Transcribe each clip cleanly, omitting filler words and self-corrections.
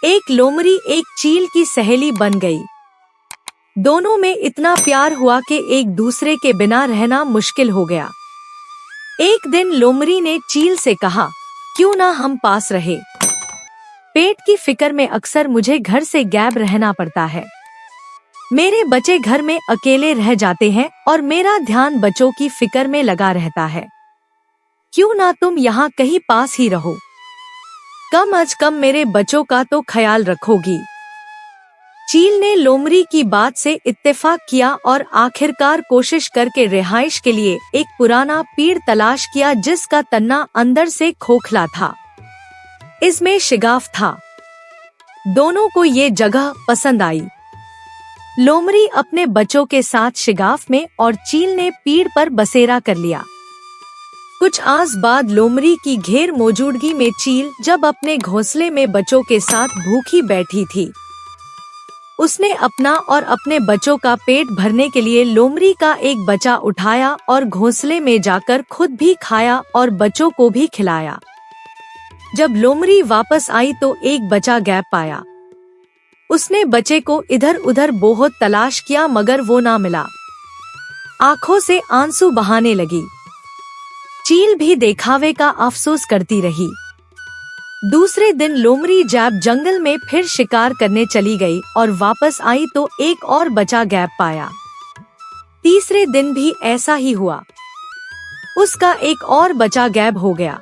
एक लोमड़ी एक चील की सहेली बन गई। दोनों में इतना प्यार हुआ कि एक दूसरे के बिना रहना मुश्किल हो गया। एक दिन लोमड़ी ने चील से कहा, क्यों ना हम पास रहे। पेट की फिक्र में अक्सर मुझे घर से गैब रहना पड़ता है। मेरे बच्चे घर में अकेले रह जाते हैं और मेरा ध्यान बच्चों की फिक्र में लगा रहता है। क्यों ना तुम यहाँ कहीं पास ही रहो, कम अज कम मेरे बच्चों का तो ख्याल रखोगी। चील ने लोमड़ी की बात से इत्तेफाक किया और आखिरकार कोशिश करके रिहाइश के लिए एक पुराना पेड़ तलाश किया जिसका तन्ना अंदर से खोखला था। इसमें शिगाफ था। दोनों को ये जगह पसंद आई। लोमड़ी अपने बच्चों के साथ शिगाफ में और चील ने पेड़ पर बसेरा कर लिया। कुछ आस बाद लोमड़ी की घेर मौजूदगी में चील जब अपने घोंसले में बच्चों के साथ भूखी बैठी थी, उसने अपना और अपने बच्चों का पेट भरने के लिए लोमड़ी का एक बच्चा उठाया और घोंसले में जाकर खुद भी खाया और बच्चों को भी खिलाया। जब लोमड़ी वापस आई तो एक बच्चा गैप पाया। उसने बच्चे को इधर उधर बहुत तलाश किया मगर वो ना मिला। आंखों से आंसू बहाने लगी। चील भी दिखावे का अफसोस करती रही। दूसरे दिन लोमड़ी जब जंगल में फिर शिकार करने चली गई और वापस आई तो एक और बच्चा गैप पाया। तीसरे दिन भी ऐसा ही हुआ। उसका एक और बच्चा गैप हो गया।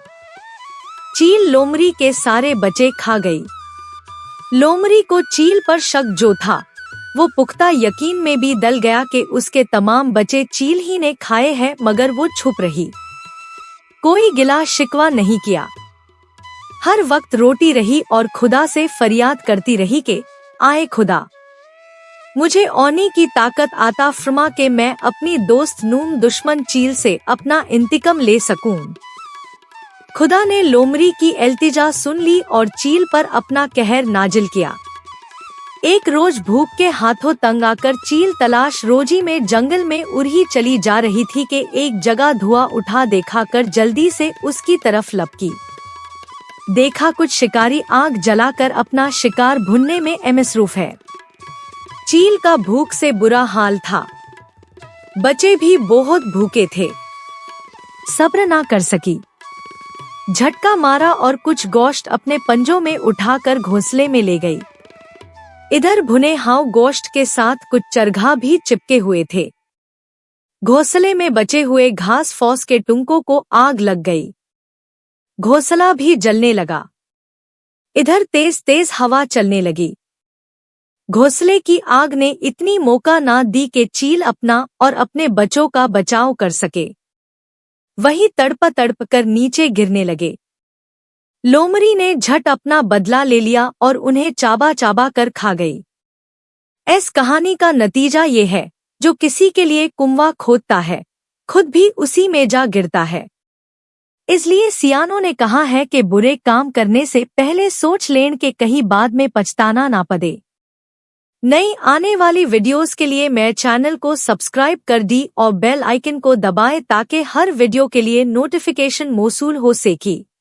चील लोमड़ी के सारे बच्चे खा गई। लोमड़ी को चील पर शक जो था वो पुख्ता यकीन में भी दल गया कि उसके तमाम बच्चे चील ही ने खाए हैं, मगर वो छुप रही। कोई गिला शिकवा नहीं किया। हर वक्त रोती रही और खुदा से फरियाद करती रही कि आए खुदा, मुझे औनी की ताकत आता फरमा के मैं अपनी दोस्त नूम दुश्मन चील से अपना इंतकाम ले सकूं। खुदा ने लोमड़ी की इल्तिजा सुन ली और चील पर अपना कहर नाजिल किया। एक रोज भूख के हाथों तंग आकर चील तलाश रोजी में जंगल में उड़ी चली जा रही थी कि एक जगह धुआं उठा देखा कर जल्दी से उसकी तरफ लपकी। देखा कुछ शिकारी आग जलाकर अपना शिकार भुनने में मसरूफ है। चील का भूख से बुरा हाल था। बच्चे भी बहुत भूखे थे। सब्र ना कर सकी। झटका मारा और कुछ गोश्त अपने पंजों में उठाकर घोंसले में ले गई। इधर भुने हाव गोश्त के साथ कुछ चरघा भी चिपके हुए थे। घोंसले में बचे हुए घास फूस के टुकड़ों को आग लग गई। घोंसला भी जलने लगा। इधर तेज तेज हवा चलने लगी। घोंसले की आग ने इतनी मौका ना दी कि चील अपना और अपने बच्चों का बचाव कर सके। वही तड़प तड़प कर नीचे गिरने लगे। लोमड़ी ने झट अपना बदला ले लिया और उन्हें चाबा चाबा कर खा गई। इस कहानी का नतीजा ये है, जो किसी के लिए कुआं खोदता है खुद भी उसी में जा गिरता है। इसलिए सियानों ने कहा है कि बुरे काम करने से पहले सोच लें कि कहीं बाद में पछताना ना पड़े। नई आने वाली वीडियोस के लिए मेरे चैनल को सब्सक्राइब कर दी और बेल आइकन को दबाएं ताकि हर वीडियो के लिए नोटिफिकेशन मौसूल हो सके।